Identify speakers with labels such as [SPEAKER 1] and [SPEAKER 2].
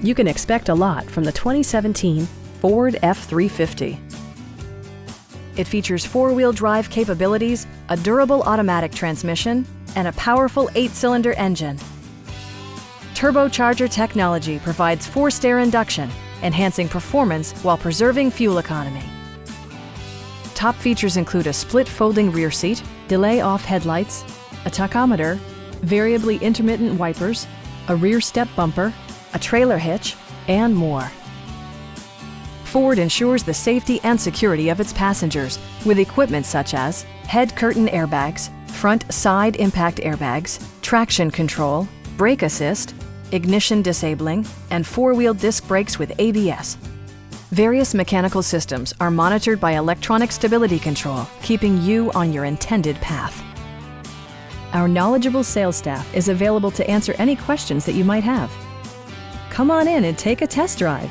[SPEAKER 1] You can expect a lot from the 2017 Ford F-350. It features four-wheel drive capabilities, a durable automatic transmission, and a powerful 8-cylinder engine. Turbocharger technology provides forced air induction, enhancing performance while preserving fuel economy. Top features include a split folding rear seat, delay-off headlights, a tachometer, variably intermittent wipers, a rear step bumper, a trailer hitch, and more. Ford ensures the safety and security of its passengers with equipment such as head curtain airbags, front side impact airbags, traction control, brake assist, ignition disabling, and four-wheel disc brakes with ABS. Various mechanical systems are monitored by electronic stability control, keeping you on your intended path. Our knowledgeable sales staff is available to answer any questions that you might have. Come on in and take a test drive.